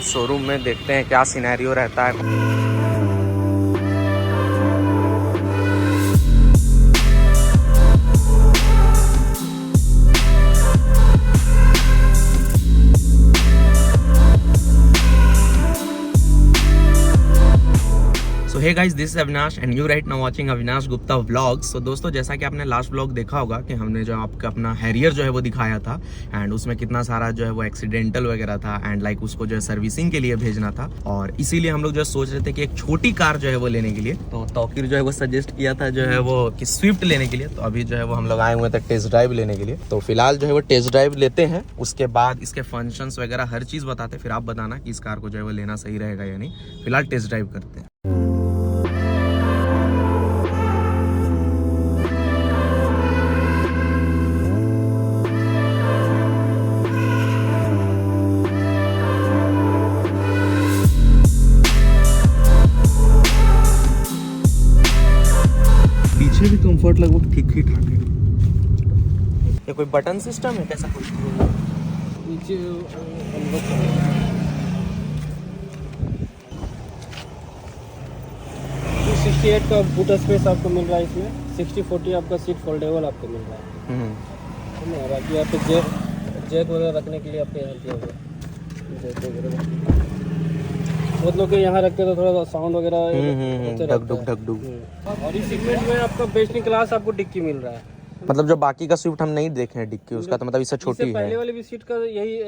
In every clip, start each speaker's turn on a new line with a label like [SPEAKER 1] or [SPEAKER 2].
[SPEAKER 1] Showroom में देखते हैं क्या सिनेरियो रहता है। Hey guys, this is Avinash and you right now watching Avinash Gupta vlogs. तो दोस्तों, जैसा कि आपने लास्ट व्लॉग देखा होगा कि हमने जो आपका अपना हैरियर जो है वो दिखाया था एंड उसमें कितना सारा जो है वो एक्सीडेंटल वगैरह था एंड लाइक उसको जो है सर्विसिंग के लिए भेजना था, और इसीलिए हम लोग जो है सोच रहे थे कि एक छोटी कार जो है वो लेने के लिए। तो तौकीर जो है वो सजेस्ट किया था जो है वो कि स्विफ्ट लेने के लिए। तो अभी जो है वो हम लोग आए हुए थे टेस्ट ड्राइव लेने के लिए। तो फिलहाल जो है वो टेस्ट ड्राइव लेते हैं, उसके बाद इसके फंक्शंस वगैरह हर चीज बताते, फिर आप बताना कि इस कार को जो है वो लेना सही रहेगा या नहीं। फिलहाल टेस्ट ड्राइव करते हैं। पीछे भी कंफर्ट लगभग ठीक ही ठाक है। ये कोई बटन सिस्टम है कैसा कुछ?
[SPEAKER 2] नीचे 68 का बूट स्पेस आपको मिल रहा है इसमें। 60-40 आपका सीट फोल्डेबल आपको मिल रहा है। बाकी यहाँ पे जैक वगैरह रखने के लिए आपको यहाँ दिया हुआ जैक वगैरह। बहुत लोग यहाँ रखते हैं तो थोड़ा साउंड वगैरह
[SPEAKER 1] ढक डुक।
[SPEAKER 2] और इस सेगमेंट में आपका बेस्ट इन क्लास आपको डिक्की मिल रहा है।
[SPEAKER 1] मतलब जो बाकी का स्विफ्ट हम नहीं देखे हैं डिक्की उसका, तो मतलब इससे छोटी है।
[SPEAKER 2] पहले वाले भी सीट का यही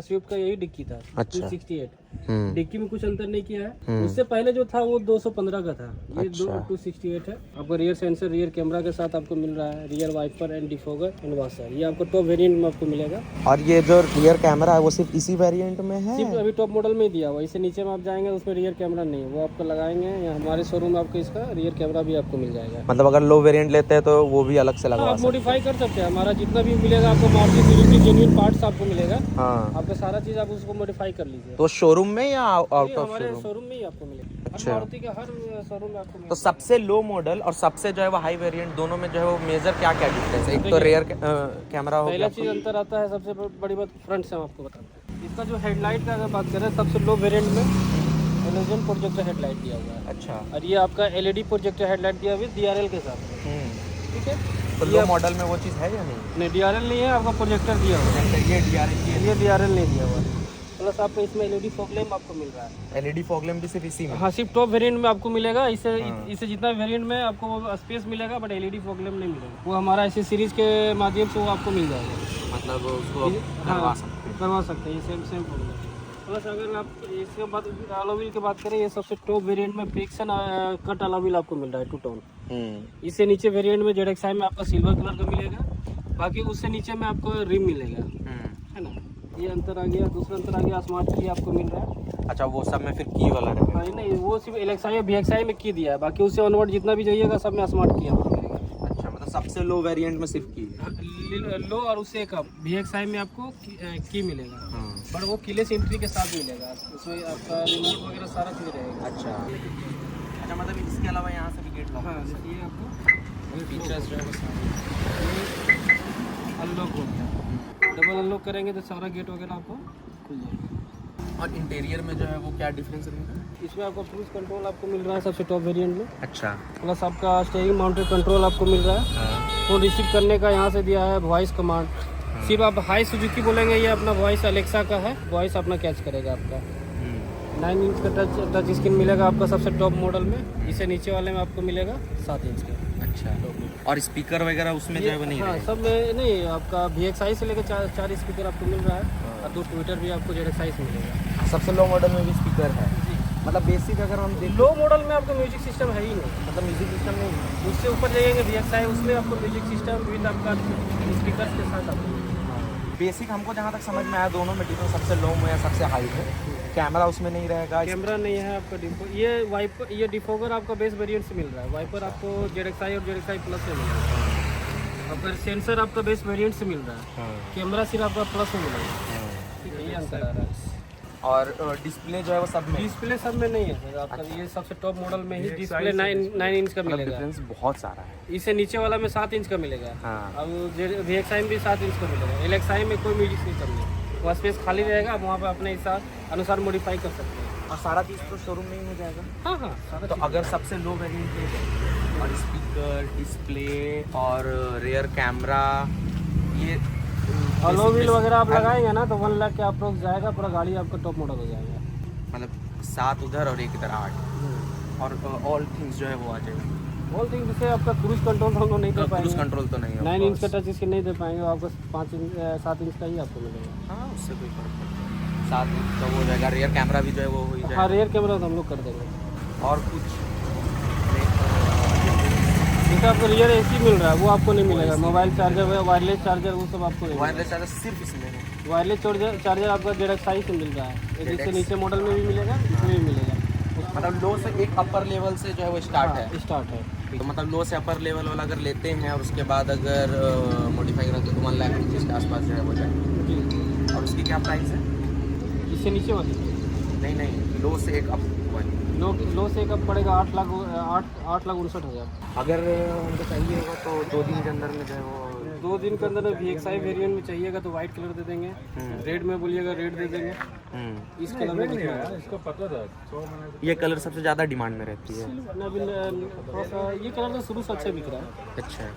[SPEAKER 2] स्विफ्ट का यही डिक्की था।
[SPEAKER 1] अच्छा।
[SPEAKER 2] 268 डिक्की में कुछ अंतर नहीं किया है। उससे पहले जो था वो 215 का था, ये 268 है। आपको रियर सेंसर, रियर कैमरा के साथ आपको मिल रहा है। Rear wiper and defogger and washer, ये आपको टॉप वेरिएंट में आपको मिलेगा।
[SPEAKER 1] और ये जो रियर कैमरा है वो सिर्फ इसी वेरिएंट में है?
[SPEAKER 2] सिर्फ अभी टॉप मॉडल में ही दिया हुआ। इससे नीचे में आप जाएंगे उसमें रियर कैमरा नहीं है, वो आपको लगाएंगे। या हमारे शोरूम में आपको इसका रियर कैमरा भी आपको मिल जाएगा।
[SPEAKER 1] मतलब अगर लो वेरिएंट लेते हैं तो वो भी अलग से लगवा
[SPEAKER 2] आप मॉडिफाई कर सकते हैं। हमारा जितना भी मिलेगा आपको मारुति सुजुकी जेन्युइन पार्ट्स आपको मिलेगा।
[SPEAKER 1] हाँ,
[SPEAKER 2] आपको सारा चीज आप उसको मॉडिफाई कर लीजिए।
[SPEAKER 1] तो शोरूम में या आउट ऑफ
[SPEAKER 2] हमारे
[SPEAKER 1] शोरूम?
[SPEAKER 2] शोरूम में ही आपको मिलेगा।
[SPEAKER 1] अच्छा।
[SPEAKER 2] मारुति के हर शोरूम में आपको मिलेगा।
[SPEAKER 1] तो सबसे लो मॉडल और सबसे जो है वो हाई वेरिएंट, दोनों में जो है वो मेजर क्या क्या डिफरेंस है? एक तो रियर कैमरा हो गया।
[SPEAKER 2] पहला चीज अंतर आता है, सबसे बड़ी बात फ्रंट से हम आपको बताते हैं। इसका जो हेडलाइट का अगर बात करें, सबसे लो वेरिएंट में हेलोजन प्रोजेक्टर हेडलाइट दिया हुआ है।
[SPEAKER 1] अच्छा।
[SPEAKER 2] और ये आपका एलईडी प्रोजेक्टर हेडलाइट दिया हुआ है DRL के साथ। ठीक है।
[SPEAKER 1] तो लो मॉडल में वो चीज़ है या नहीं?
[SPEAKER 2] DRL नहीं है, आपका प्रोजेक्टर दिया हुआ है।
[SPEAKER 1] ये
[SPEAKER 2] DRL नहीं दिया हुआ है। प्लस आपको इसमें एलईडी फॉग लैंप आपको मिल रहा है।
[SPEAKER 1] एलईडी फॉग लैंप भी सिर्फ इसी में?
[SPEAKER 2] हाँ, सिर्फ टॉप वेरिएंट में आपको मिलेगा। इससे जितना वेरिएंट में आपको स्पेस मिलेगा, बट एलईडी फॉग लैंप नहीं मिलेगा। वो हमारा ऐसे सीरीज के माध्यम से वो आपको मिल जाएगा।
[SPEAKER 1] मतलब उसको
[SPEAKER 2] करवा सकते हैं। सेम प्लस अगर आप इसके बाद अलॉय की बात करें, ये सबसे टॉप वेरिएंट में फ्रिक्शन कट अलॉय आपको मिल रहा है 2 टोन। इससे नीचे वेरिएंट में ZXi में आपका सिल्वर कलर का मिलेगा। बाकी उससे नीचे में आपको रिम मिलेगा, है ना। ये अंतर आ गया। दूसरा अंतर आ गया, स्मार्ट की आपको मिल रहा है।
[SPEAKER 1] अच्छा, वो सब में फिर की वाला रहेगा?
[SPEAKER 2] नहीं, वो सिर्फ LXi और VXi में की दिया है। बाकी उससे ऑनवर्ड जितना भी जाइएगा सब में स्मार्ट की आपको मिलेगा।
[SPEAKER 1] अच्छा, मतलब सबसे लो वेरिएंट में सिर्फ की
[SPEAKER 2] लो और उससे कम VXi में आपको की मिलेगा। बट वो कीलेस एंट्री के साथ मिलेगा। उसमें आपका रिमोट वगैरह सारा चीज रहेगा।
[SPEAKER 1] अच्छा, मतलब इसके अलावा यहाँ से भी गेट लॉक?
[SPEAKER 2] हाँ, ये आपको फीचर्स जो है अनलॉक हो गया। डबल अनलॉक करेंगे तो सारा गेट वगैरह आपको खुल जाएगा।
[SPEAKER 1] और इंटीरियर में जो है वो क्या डिफरेंस रहेगा?
[SPEAKER 2] इसमें आपको क्रूज कंट्रोल आपको मिल रहा है सबसे टॉप वेरिएंट में।
[SPEAKER 1] अच्छा।
[SPEAKER 2] प्लस आपका स्टीयरिंग माउंटेड कंट्रोल आपको मिल रहा है। तो रिसीव करने का यहाँ से दिया है वॉइस कमांड। सिर्फ आप हाई सुजुकी बोलेंगे, ये अपना वॉइस अलेक्सा का है, वॉइस अपना कैच करेगा आपका। 9 इंच का टच स्क्रीन मिलेगा आपका सबसे टॉप मॉडल में। इससे नीचे वाले में आपको मिलेगा 7 इंच का।
[SPEAKER 1] अच्छा। और स्पीकर वगैरह उसमें जो है वो नहीं?
[SPEAKER 2] हाँ, सब में नहीं। आपका VXi से लेकर 4 स्पीकर आपको मिल रहा है। और 2 ट्विटर भी आपको ZXi से मिलेगा।
[SPEAKER 1] सबसे लो मॉडल में भी स्पीकर है? मतलब बेसिक अगर हम देखें,
[SPEAKER 2] लो मॉडल में आपको म्यूजिक सिस्टम है ही नहीं।
[SPEAKER 1] मतलब म्यूजिक सिस्टम नहीं।
[SPEAKER 2] उससे ऊपर जाइएगा VXi, उसमें आपको म्यूजिक सिस्टम विद आपका स्पीकर के साथ आपको।
[SPEAKER 1] बेसिक हमको जहाँ तक समझ में आया, दोनों में डिफरेंस सबसे लो में या सबसे हाई है। कैमरा उसमें नहीं रहेगा?
[SPEAKER 2] कैमरा नहीं है आपका। ये वाइपर, ये डिफोगर आपका बेस वेरिएंट से मिल रहा है। वाइपर आपको ZXi और ZXi प्लस से मिल रहा है। और फिर सेंसर आपका बेस वेरिएंट से मिल रहा है। कैमरा सिर्फ आपका प्लस में मिलेगा। ठीक है, ये अंतर आ रहा है।
[SPEAKER 1] और डिस्प्ले जो है वो सब में?
[SPEAKER 2] डिस्प्ले सब में नहीं है सर आपका। ये सबसे टॉप मॉडल में ही डिस्प्ले 9 इंच का मिलेगा।
[SPEAKER 1] डिफरेंस बहुत सारा है।
[SPEAKER 2] इससे नीचे वाला में 7 इंच का मिलेगा।
[SPEAKER 1] हाँ।
[SPEAKER 2] अब VXi में भी 7 इंच का मिलेगा। LXi में कोई म्यूजिक सिस्टम नहीं, वहाँ स्पेस खाली रहेगा, आप वहाँ पे अपने हिसाब अनुसार मॉडिफाई कर सकते हैं।
[SPEAKER 1] और सारा चीज़ तो शोरूम में ही हो जाएगा।
[SPEAKER 2] हाँ हाँ सारा
[SPEAKER 1] तो अगर सबसे लो वेरिएंट और स्पीकर, डिस्प्ले और रेयर कैमरा, ये
[SPEAKER 2] अलॉय व्हील वगैरह आप लगाएंगे ना तो 1 लाख के अप्रोक्स जाएगा, पूरा गाड़ी आपका टॉप मॉडल हो जाएगा।
[SPEAKER 1] मतलब 7 उधर और 1 इधर 8 और ऑल थिंग्स जो है वो आ जाएगा।
[SPEAKER 2] ऑल थिंग जैसे आपका क्रूज कंट्रोल तो हम लोग नहीं दे पाएंगे,
[SPEAKER 1] क्रूज कंट्रोल तो नहीं है,
[SPEAKER 2] 9 इंच का टच इसके नहीं दे पाएंगे, आपको 7 इंच का ही आपको मिलेगा।
[SPEAKER 1] हाँ उससे कोई फर्क नहीं, 7 इंच तो हो जाएगा। रेयर कैमरा भी जो है वो हो ही जाएगा।
[SPEAKER 2] हाँ रेयर कैमरा तो हम लोग कर देंगे।
[SPEAKER 1] और कुछ
[SPEAKER 2] जैसे आपको रियर एसी मिल रहा है वो आपको नहीं मिलेगा, मोबाइल चार्जर, वायरलेस चार्जर वो सब आपको नहीं
[SPEAKER 1] वायरलेस चार्जर सिर्फ इसमें है।
[SPEAKER 2] मिलेगा। वायरलेस चार्जर आपका ZXi से मिल रहा है, इससे नीचे मॉडल में भी मिलेगा, इसमें भी मिलेगा।
[SPEAKER 1] मतलब लो से एक अपर लेवल से जो है वो स्टार्ट है।
[SPEAKER 2] स्टार्ट है
[SPEAKER 1] तो मतलब लो से अपर लेवल वाला अगर लेते हैं और उसके बाद अगर मॉडिफाई करते तो 1 लाख रुपीज़ के आसपास जो है वो जाए।
[SPEAKER 2] जी।
[SPEAKER 1] और उसकी क्या प्राइस है?
[SPEAKER 2] इससे नीचे वाली
[SPEAKER 1] नहीं, लो से एक अप वाली।
[SPEAKER 2] लो से कब पड़ेगा 8,59,000।
[SPEAKER 1] अगर हमको चाहिए होगा तो 2 दिन के अंदर में जो है वो
[SPEAKER 2] 2 दिन के अंदर VXi वेरिएंट में चाहिएगा तो वाइट कलर दे देंगे, रेड में बोलिएगा रेड दे देंगे। इस कलर में इसका पता था
[SPEAKER 1] ये कलर सबसे ज़्यादा डिमांड में रहती है।
[SPEAKER 2] थोड़ा सा ये कलर तो शुरू से अच्छा बिक रहा है।
[SPEAKER 1] अच्छा है।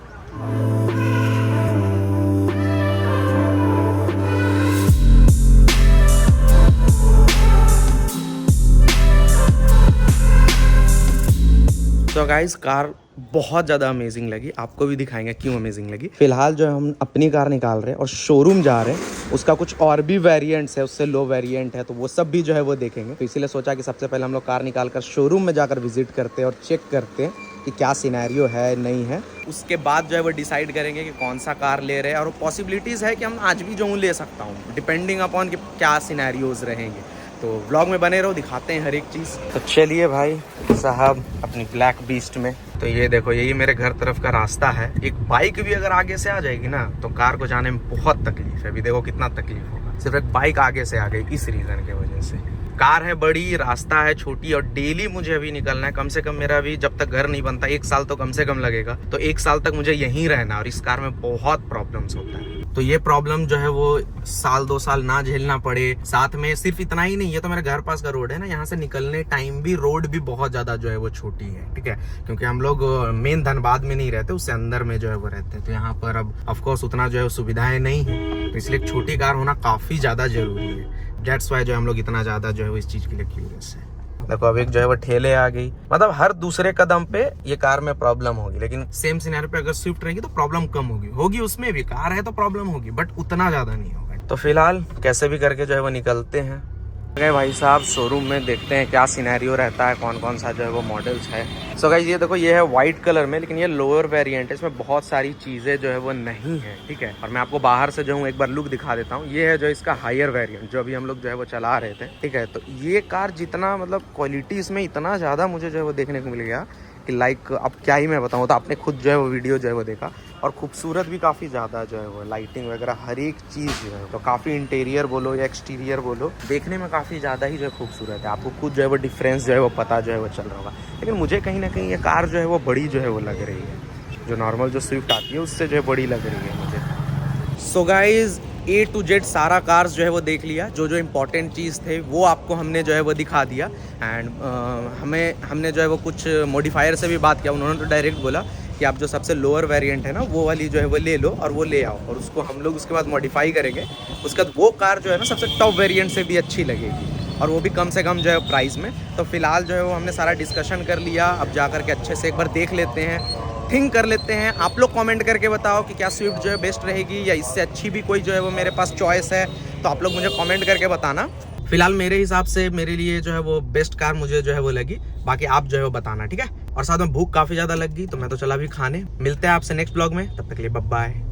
[SPEAKER 1] तो गाइस कार बहुत ज़्यादा अमेजिंग लगी, आपको भी दिखाएंगे क्यों अमेजिंग लगी। फिलहाल जो है हम अपनी कार निकाल रहे हैं और शोरूम जा रहे हैं, उसका कुछ और भी वेरिएंट्स है, उससे लो वेरिएंट है, तो वो सब भी जो है वो देखेंगे। तो इसीलिए सोचा कि सबसे पहले हम लोग कार निकाल कर शोरूम में जाकर विजिट करते हैं और चेक करते हैं कि क्या सिनेरियो है नहीं है। उसके बाद जो है वो डिसाइड करेंगे कि कौन सा कार ले रहे हैं, और पॉसिबिलिटीज़ है कि हम आज भी जो हूँ ले सकता हूँ, डिपेंडिंग अपॉन कि क्या सिनेरियोज रहेंगे। तो व्लॉग में बने रहो, दिखाते हैं हर एक चीज़। तो चलिए भाई साहब अपनी ब्लैक बीस्ट में। तो ये देखो, यही मेरे घर तरफ का रास्ता है। एक बाइक भी अगर आगे से आ जाएगी ना तो कार को जाने में बहुत तकलीफ है। अभी देखो कितना तकलीफ होगा, सिर्फ एक बाइक आगे से आ गई इस रीज़न के वजह से। कार है बड़ी, रास्ता है छोटी, और डेली मुझे अभी निकलना है। कम से कम मेरा अभी जब तक घर नहीं बनता 1 साल तो कम से कम लगेगा। तो 1 साल तक मुझे यहीं रहना, और इस कार में बहुत प्रॉब्लम्स होता है। तो ये प्रॉब्लम जो है वो 1-2 साल ना झेलना पड़े। साथ में सिर्फ इतना ही नहीं, ये तो मेरे घर पास का रोड है ना, यहाँ से निकलने टाइम भी रोड भी बहुत ज्यादा जो है वो छोटी है, ठीक है, क्योंकि हम लोग मेन धनबाद में नहीं रहते, उससे अंदर में जो है वो रहते हैं। तो यहाँ पर अब ऑफकोर्स उतना जो है सुविधाएं नहीं है, तो इसलिए एक छोटी कार होना काफी ज्यादा जरूरी है। दैट्स वाई जो हम लोग इतना ज्यादा जो है इस चीज के लिए क्यूरियस है। देखो अब एक जो है वो ठेले आ गई, मतलब हर दूसरे कदम पे ये कार में प्रॉब्लम होगी। लेकिन सेम सिनेरियो पे अगर स्विफ्ट रहेगी तो प्रॉब्लम कम होगी उसमें भी कार है तो प्रॉब्लम होगी, बट उतना ज्यादा नहीं होगा। तो फिलहाल कैसे भी करके जो है वो निकलते हैं। गए भाई साहब शोरूम में, देखते हैं क्या सिनेरियो रहता है, कौन कौन सा जो है वो मॉडल्स है। सो गाइस ये देखो, ये है व्हाइट कलर में, लेकिन ये लोअर वेरिएंट है, इसमें बहुत सारी चीज़ें जो है वो नहीं है, ठीक है। और मैं आपको बाहर से जो हूँ एक बार लुक दिखा देता हूँ। ये है जो इसका हायर वेरिएंट, जो अभी हम लोग जो है वो चला रहे थे, ठीक है। तो ये कार जितना मतलब क्वालिटी इसमें इतना ज़्यादा मुझे जो है वो देखने को मिल गया कि लाइक अब क्या ही मैं बताऊँ। तो आपने खुद जो है वो वीडियो जो है वो देखा, और खूबसूरत भी काफ़ी ज़्यादा जो है वो लाइटिंग वगैरह हर एक चीज़ जो है तो काफ़ी इंटीरियर बोलो या एक्सटीरियर बोलो, देखने में काफ़ी ज़्यादा ही जो है खूबसूरत है। आपको खुद जो है वो डिफरेंस जो है वो पता जो है वो चल रहा होगा। लेकिन मुझे कहीं ना कहीं ये कार जो है वो बड़ी जो है वो लग रही है, जो नॉर्मल जो स्विफ्ट आती है उससे जो है बड़ी लग रही है मुझे। So guys A to Z सारा कार्स जो है वो देख लिया, जो जो इम्पोर्टेंट चीज़ थे वो आपको हमने जो है वो दिखा दिया। एंड हमने जो है वो कुछ मॉडिफायर से भी बात किया, उन्होंने तो डायरेक्ट बोला कि आप जो सबसे लोअर वेरिएंट है ना वो वाली जो है वो ले लो और वो ले आओ, और उसको हम लोग उसके बाद मॉडिफाई करेंगे। उसके बाद वो कार जो है ना सबसे टॉप वेरिएंट से भी अच्छी लगेगी, और वो भी कम से कम जो है प्राइस में। तो फिलहाल जो है वो हमने सारा डिस्कशन कर लिया। अब जा कर के अच्छे से एक बार देख लेते हैं, थिंक कर लेते हैं। आप लोग कमेंट करके बताओ कि क्या स्विफ्ट जो है बेस्ट रहेगी, या इससे अच्छी भी कोई जो है वो मेरे पास चॉइस है, तो आप लोग मुझे कमेंट करके बताना। फिलहाल मेरे हिसाब से मेरे लिए जो है वो बेस्ट कार मुझे जो है वो लगी, बाकी आप जो है वो बताना, ठीक है। और साथ में भूख काफ़ी ज़्यादा लग गई, तो मैं तो चला भी खाने। मिलते हैं आपसे नेक्स्ट ब्लॉग में, तब तक के लिए बाय बाय।